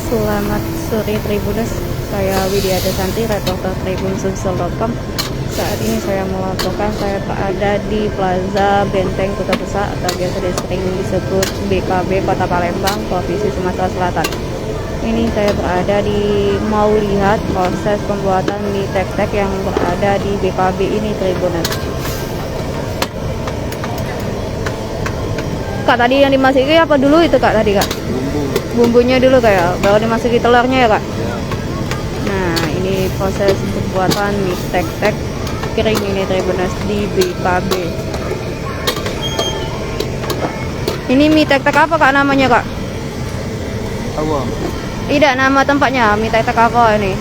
Selamat sore Tribuners, saya Widya Desanti, reporter Tribun.com. Saat ini saya melaporkan saya berada di Plaza Benteng Kota Besar atau biasa sering disebut BKB Kota Palembang, Provinsi Sumatera Selatan. Ini saya berada di mau lihat proses pembuatan mie tek-tek yang berada di BKB ini Tribuners. Kak, tadi yang dimasuki apa dulu itu Kak tadi Kak? Bumbunya dulu kayak baru dimasuki telurnya ya Kak? Ya. Nah ini proses pembuatan mie tek-tek kering ini Tribuners di BKB. Ini mie tek-tek apa Kak namanya Kak? Awam. Tidak, nama tempatnya mie tek-tek apa ini?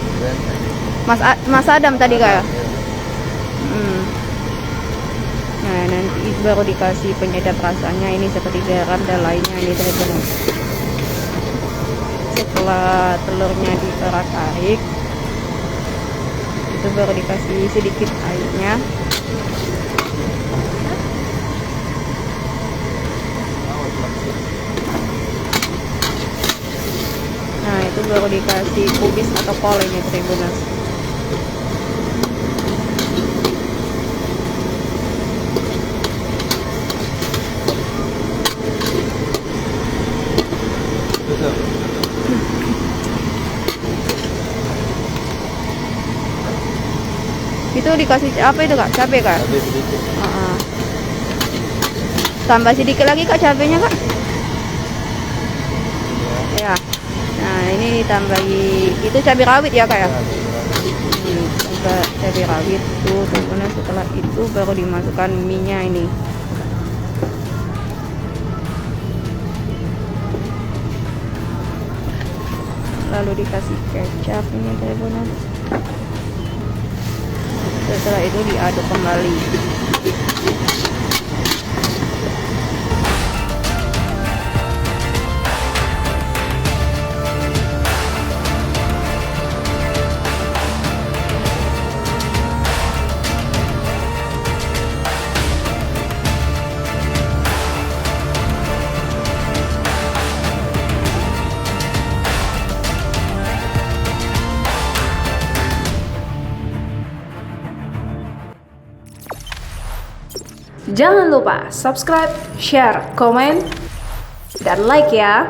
Mas Adam tadi Kak ya? Nah nanti baru dikasih penyedap rasanya ini seperti garam dan lainnya ini Tribuners. Setelah telurnya diperak-arik itu baru dikasih sedikit airnya. Nah itu baru dikasih kubis atau kol ini Tribuners. Itu dikasih apa itu Kak? Cabai Kak? Cabai sedikit. Tambah sedikit lagi Kak cabenya Kak? Ya. Nah ini ditambahi itu cabai rawit ya Kak ya? Tambah cabai rawit tuh. Kemudian setelah itu baru dimasukkan minyak ini. Lalu dikasih kecap ini Tribuners. Setelah itu diaduk kembali. Jangan lupa subscribe, share, komen, dan like ya.